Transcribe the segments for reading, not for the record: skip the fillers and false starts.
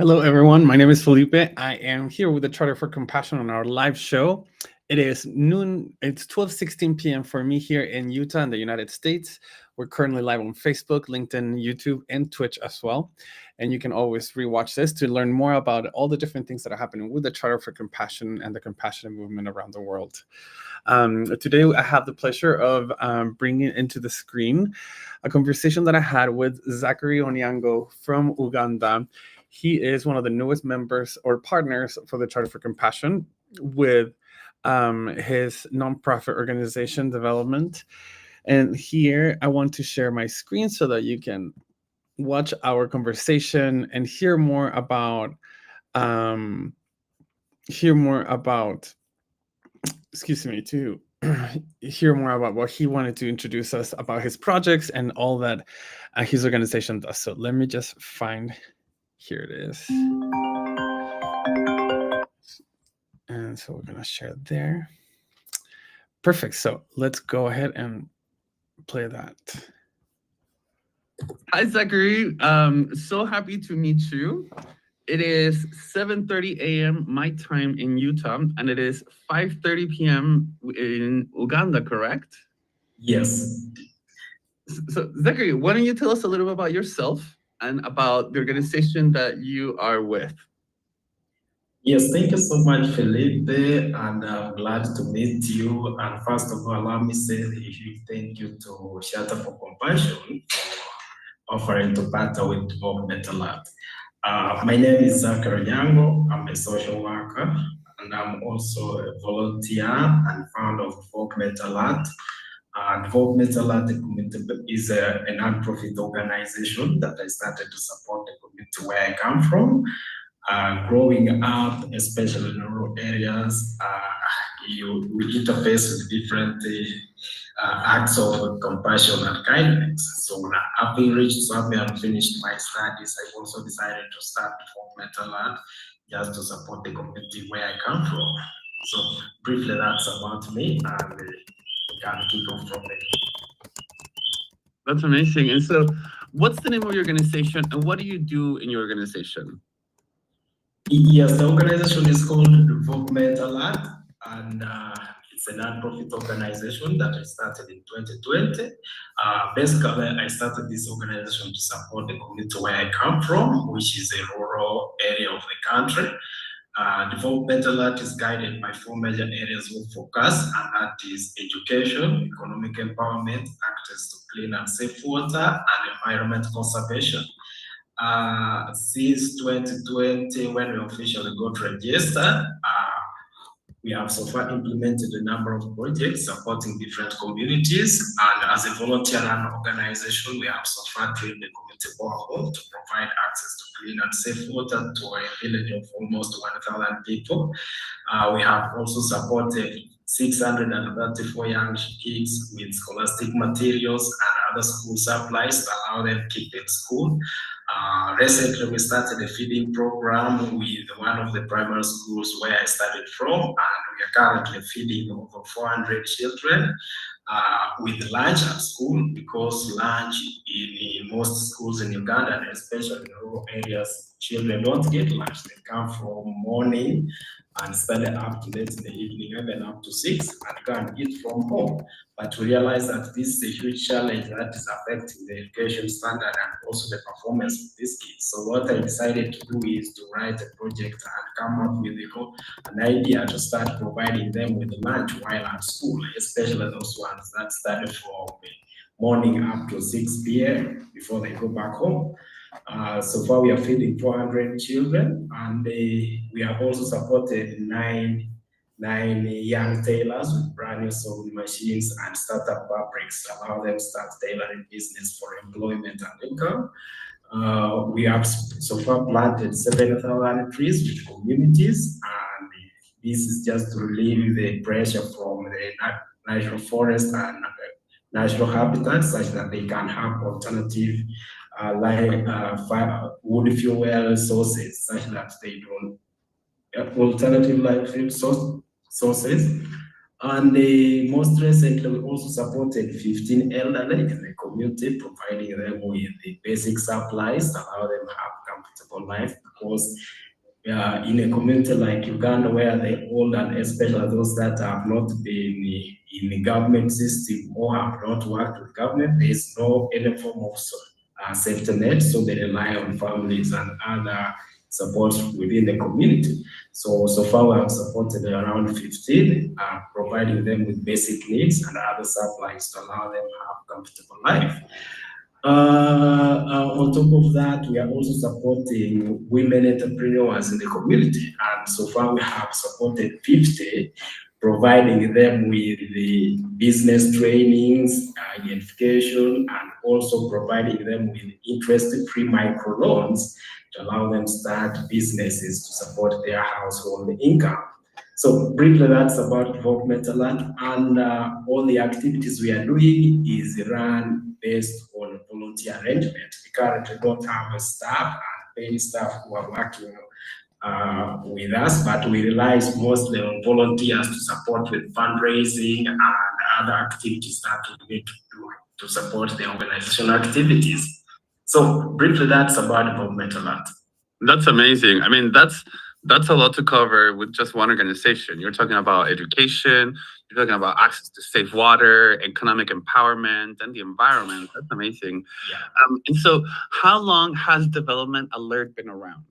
Hello, everyone. My name is Felipe. I am here with the Charter for Compassion on our live show. It is noon. It's 12:16 p.m. for me here in Utah in the United States. We're currently live on Facebook, LinkedIn, YouTube, and Twitch as well. And you can always rewatch this to learn more about all the different things that are happening with the Charter for Compassion and the compassionate movement around the world. Today, I have the pleasure of bringing into the screen a conversation that I had with Zachery Onyango from Uganda. He is one of the newest members or partners for the Charter for Compassion with his nonprofit organization development. And here I want to share my screen so that you can watch our conversation and um, hear more about, excuse me, to hear more about what he wanted to introduce us about his projects and all that his organization does. So let me just find, here it is. And so we're going to share there. Perfect. So let's go ahead and play that. Hi, Zachery. So happy to meet you. It is 7:30 a.m. my time in Utah, and it is 5:30 p.m. in Uganda, correct? Yes. So, Zachery, why don't you tell us a little bit about yourself and about the organization that you are with? Yes, thank you so much, Felipe, and I'm glad to meet you. And first of all, allow me to say a huge thank you to Shelter for Compassion for offering to partner with Vogue Mental Health. My name is Zachery Onyango. I'm a social worker, and I'm also a volunteer and founder of Vogue Mental Health. Vogue Mental Health is a non-profit organization that I started to support the community where I come from. Growing up, especially in rural areas, we interface with different acts of compassion and kindness. So having reached somewhere and finished my studies, I also decided to start for mental health just to support the community where I come from. So briefly, that's about me, and we can kick off from there. That's amazing. And so, what's the name of your organization, and what do you do in your organization? Yes, the organization is called Vogue Mental Health, and it's a non-profit organization that I started in 2020. Basically, I started this organization to support the community where I come from, which is a rural area of the country. Vogue Mental Health is guided by four major areas of focus, and that is education, economic empowerment, access to clean and safe water, and environment conservation. Since 2020, when we officially got registered, we have so far implemented a number of projects supporting different communities. And as a volunteer run organization, we have so far trained the community borehole to provide access to clean and safe water to a village of almost 1,000 people. We have also supported 634 young kids with scholastic materials and other school supplies to allow them to keep in school. Recently, we started a feeding program with one of the primary schools where I started from, and we are currently feeding over 400 children with lunch at school, because lunch in most schools in Uganda, and especially in rural areas, children don't get lunch. They come from morning and study up to late in the evening, even up to 6, and can eat from home. But we realize that this is a huge challenge that is affecting the education standard and also the performance of these kids. So what I decided to do is to write a project and come up with an idea to start providing them with lunch while at school, especially those ones that study from morning up to 6 p.m. before they go back home. So far, we are feeding 400 children, and we have also supported nine young tailors with brand new sewing machines and startup fabrics to allow them to start tailoring business for employment and income. We have so far planted 7,000 trees with communities, and this is just to relieve the pressure from the natural forest and natural habitats, such that they can have alternative wood fuel sources, such that they don't alternative life fuel sources. And most recently, we also supported 15 elderly in the community, providing them with the basic supplies to allow them to have comfortable life, because in a community like Uganda, where the old and especially those that have not been in the government system or have not worked with government, there is no any form of safety net, so they rely on families and other support within the community. So far we have supported around 15, providing them with basic needs and other supplies to allow them to have a comfortable life. On top of that, we are also supporting women entrepreneurs in the community, and so far we have supported 50, providing them with the business trainings, identification, and also providing them with interest-free microloans to allow them start businesses to support their household income. So briefly, that's about development alert, and all the activities we are doing is run based on volunteer arrangement. We currently don't have a staff and paid staff who are working with us, but we rely mostly on volunteers to support with fundraising and other activities that we need to do to support the organizational activities. So briefly, that's about development alert. That's amazing. I mean, that's a lot to cover with just one organization. You're talking about education, you're talking about access to safe water, economic empowerment, and the environment. That's amazing. Yeah. And so, how long has Development Alert been around?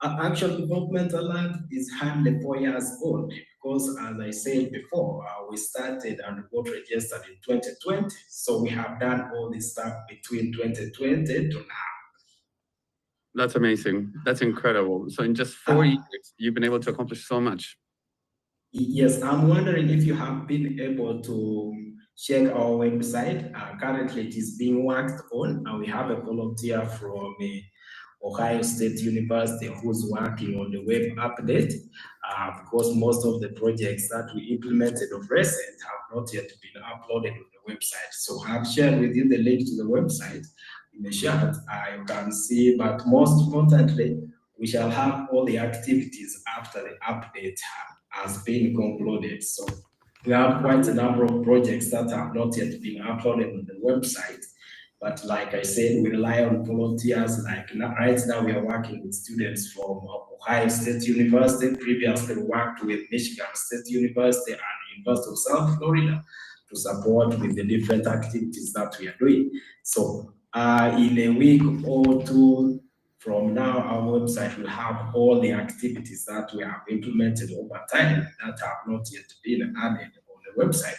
Actual Development Alert is hardly 4 years old, because, as I said before, we started and got registered in 2020. So we have done all this stuff between 2020 to now. That's amazing. That's incredible. So in just 4 years, you've been able to accomplish so much. Yes, I'm wondering if you have been able to check our website. Currently, it is being worked on, and we have a volunteer from Ohio State University who's working on the web update, because most of the projects that we implemented of recent have not yet been uploaded on the website. So I've shared with you the link to the website in the chat. You can see, but most importantly, we shall have all the activities after the update has been concluded. So we have quite a number of projects that have not yet been uploaded on the website. But like I said, we rely on volunteers. Like right now, we are working with students from Ohio State University. Previously, we worked with Michigan State University and University of South Florida to support with the different activities that we are doing. So in a week or two from now, our website will have all the activities that we have implemented over time that have not yet been added on the website.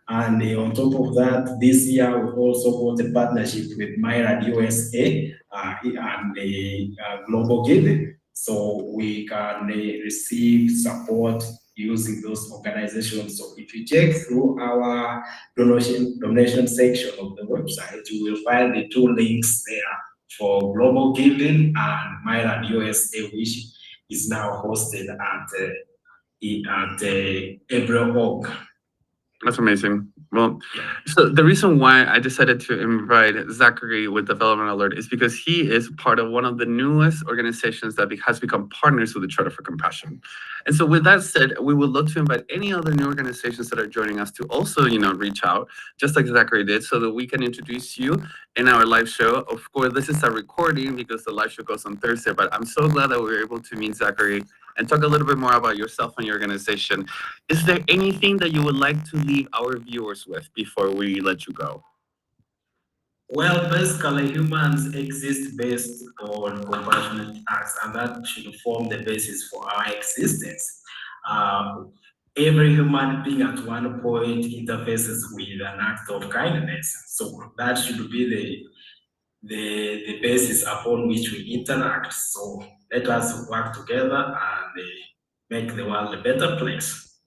And on top of that, this year we also got a partnership with Myriad USA and Global Giving. So we can receive support using those organizations. So if you check through our donation section of the website, you will find the two links there for Global Giving and Myriad USA, which is now hosted at April. That's amazing. Well, so the reason why I decided to invite Zachery with Development Alert is because he is part of one of the newest organizations that has become partners with the Charter for Compassion. And so with that said, we would love to invite any other new organizations that are joining us to also, reach out, just like Zachery did, so that we can introduce you in our live show. Of course, this is a recording because the live show goes on Thursday, but I'm so glad that we were able to meet Zachery and talk a little bit more about yourself and your organization. Is there anything that you would like to leave our viewers with before we let you go? Well, basically, humans exist based on compassionate acts, and that should form the basis for our existence. Every human being at one point interfaces with an act of kindness, so that should be the basis upon which we interact. So let us work together and make the world a better place.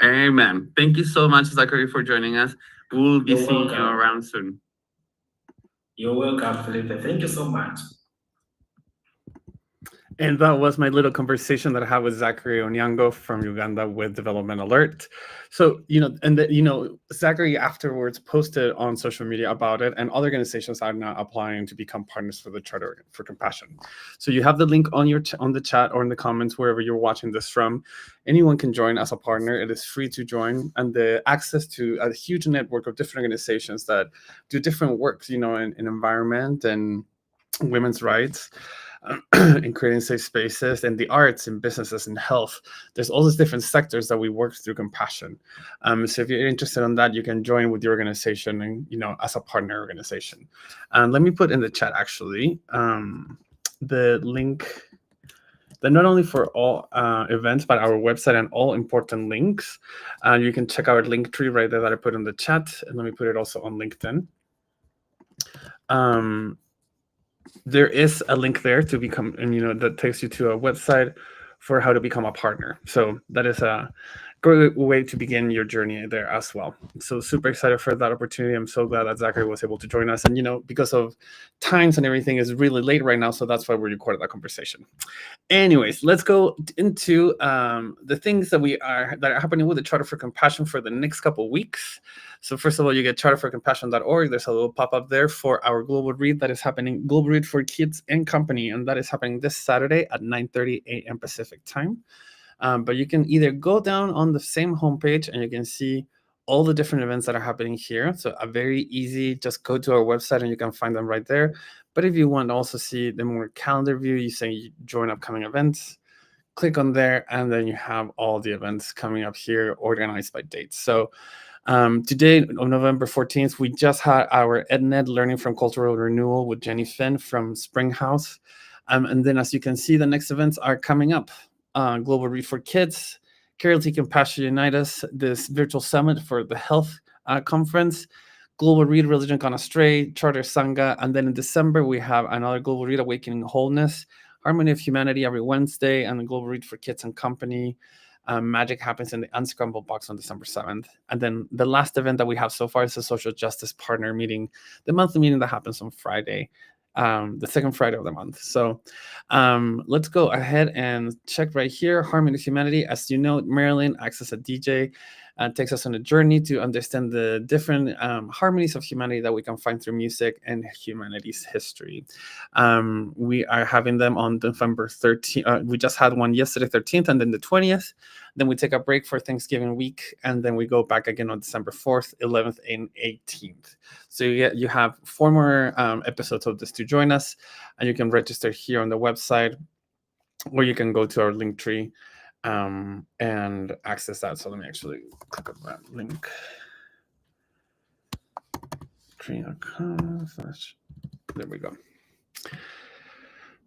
Amen. Thank you so much, Zachery, for joining us. We'll be seeing you around soon. You're welcome, Felipe. Thank you so much. And that was my little conversation that I had with Zachery Onyango from Uganda with Development Alert. So, Zachery afterwards posted on social media about it, and other organizations are now applying to become partners for the Charter for Compassion. So you have the link on on the chat or in the comments, wherever you're watching this from. Anyone can join as a partner. It is free to join, and the access to a huge network of different organizations that do different works, in environment and women's rights, in creating safe spaces, and the arts, and businesses, and health. There's all these different sectors that we work through compassion. So if you're interested in that, you can join with your organization, and as a partner organization. And let me put in the chat actually the link that not only for all events, but our website and all important links. You can check our link tree right there that I put in the chat, and let me put it also on LinkedIn. There is a link there to become, and that takes you to a website for how to become a partner. So that is a great way to begin your journey there as well. So super excited for that opportunity. I'm so glad that Zachery was able to join us. And because of times and everything is really late right now, so that's why we recorded that conversation. Anyways, let's go into the things that are happening with the Charter for Compassion for the next couple of weeks. So first of all, you get charterforcompassion.org. There's a little pop-up there for our global read that is happening, global read for kids and company, and that is happening this Saturday at 9:30 a.m. Pacific time. But you can either go down on the same homepage and you can see all the different events that are happening here. So a very easy, just go to our website and you can find them right there. But if you want to also see the more calendar view, you say you join upcoming events, click on there, and then you have all the events coming up here organized by dates. So today, on November 14th, we just had our EdNet Learning from Cultural Renewal with Jenny Finn from Springhouse. And then as you can see, the next events are coming up. Global Read for Kids, Charity Compassion Unite Us, this virtual summit for the health conference, Global Read Religion Gone Astray, Charter Sangha, and then in December we have another Global Read Awakening Wholeness, Harmony of Humanity every Wednesday, and the Global Read for Kids and Company. Magic happens in the Unscrambled Box on December 7th. And then the last event that we have so far is the Social Justice Partner meeting, the monthly meeting that happens on Friday, the second Friday of the month. So let's go ahead and check right here. Harmony of Humanity. As you know, Marilyn acts as a DJ and takes us on a journey to understand the different harmonies of humanity that we can find through music and humanity's history. We are having them on November 13th. We just had one yesterday, 13th, and then the 20th. Then we take a break for Thanksgiving week, and then we go back again on December 4th, 11th, and 18th. So you have 4 more episodes of this to join us, and you can register here on the website, or you can go to our link tree and access that. So let me actually click on that link. There we go.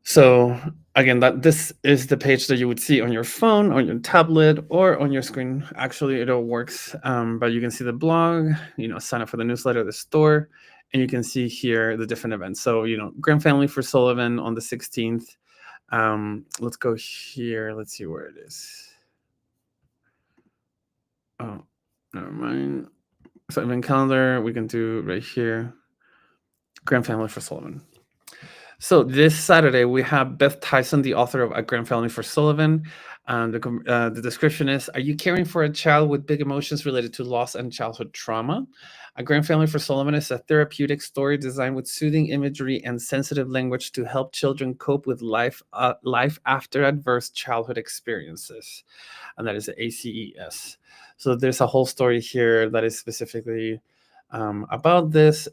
So again, this is the page that you would see on your phone, on your tablet, or on your screen. Actually, it all works. But you can see the blog, sign up for the newsletter, the store, and you can see here the different events. So, Grand Family for Sullivan on the 16th. Let's go here. Let's see where it is. Oh, never mind. So event calendar, we can do right here. Grand Family for Sullivan. So this Saturday, we have Beth Tyson, the author of A Grand Family for Sullivan. The description is, are you caring for a child with big emotions related to loss and childhood trauma? A Grand Family for Sullivan is a therapeutic story designed with soothing imagery and sensitive language to help children cope with life after adverse childhood experiences. And that is the ACES. So there's a whole story here that is specifically about this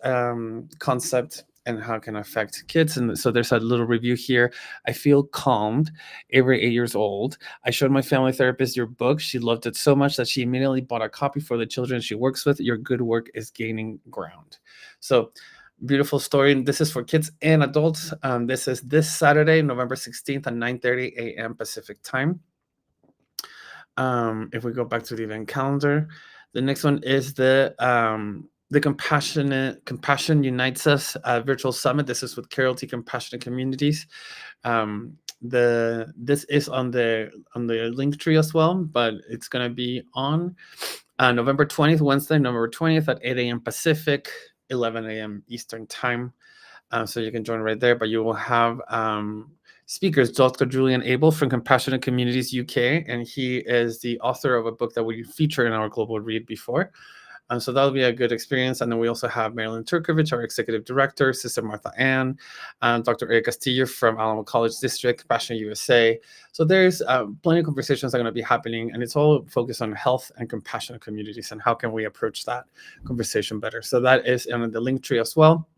concept and how it can affect kids. And so there's a little review here. I feel calmed every 8 years old. I showed my family therapist your book. She loved it so much that she immediately bought a copy for the children she works with. Your good work is gaining ground. So beautiful story. This is for kids and adults. This is this Saturday, November 16th at 9:30 a.m. Pacific time. If we go back to the event calendar, the next one is the Compassion Unites Us virtual summit. This is with Charity Compassionate Communities. This is on the link tree as well, but it's going to be on November 20th, Wednesday, November 20th at 8 a.m. Pacific, 11 a.m. Eastern time. So you can join right there, but you will have speakers, Dr. Julian Abel from Compassionate Communities UK, and he is the author of a book that we featured in our global read before. So that'll be a good experience. And then we also have Marilyn Turkovich, our executive director, Sister Martha Ann, Dr. Eric Castillo from Alamo College District, Compassion USA. So there's plenty of conversations that are going to be happening, and it's all focused on health and compassionate communities and how can we approach that conversation better. So that is in the link tree as well.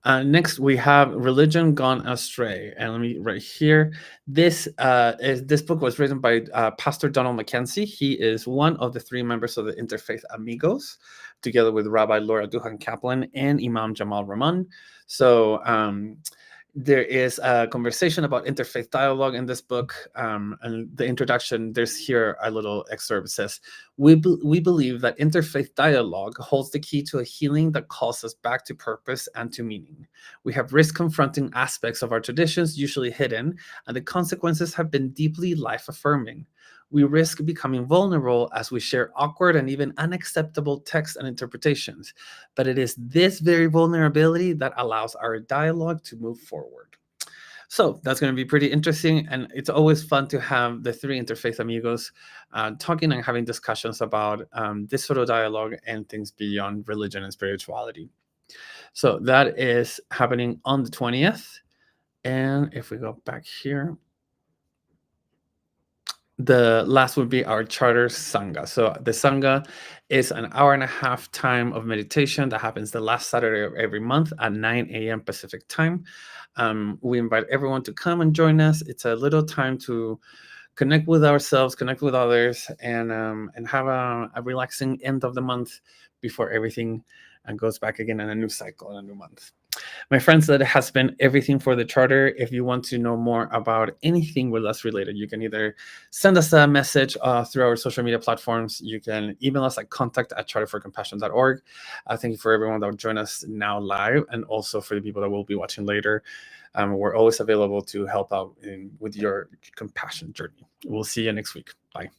Next, we have Religion Gone Astray, and let me right here. This book was written by Pastor Donald Mackenzie. He is one of the three members of the Interfaith Amigos, together with Rabbi Laura Duhan Kaplan and Imam Jamal Rahman. So there is a conversation about interfaith dialogue in this book. And the introduction, there's here a little excerpt. It says, we believe that interfaith dialogue holds the key to a healing that calls us back to purpose and to meaning. We have risked confronting aspects of our traditions usually hidden, and the consequences have been deeply life-affirming. We risk becoming vulnerable as we share awkward and even unacceptable texts and interpretations. But it is this very vulnerability that allows our dialogue to move forward. So that's going to be pretty interesting. And it's always fun to have the three interfaith amigos talking and having discussions about this sort of dialogue and things beyond religion and spirituality. So that is happening on the 20th. And if we go back here, the last would be our charter Sangha. So the Sangha is an hour and a half time of meditation that happens the last Saturday of every month at 9 a.m. Pacific time. We invite everyone to come and join us. It's a little time to connect with ourselves, connect with others, and have a relaxing end of the month before everything goes back again in a new cycle in a new month. My friends, that has been everything for the charter. If you want to know more about anything with us related, you can either send us a message through our social media platforms. You can email us at contact@charterforcompassion.org. Thank you for everyone that will join us now live, and also for the people that will be watching later. We're always available to help out with your compassion journey. We'll see you next week. Bye.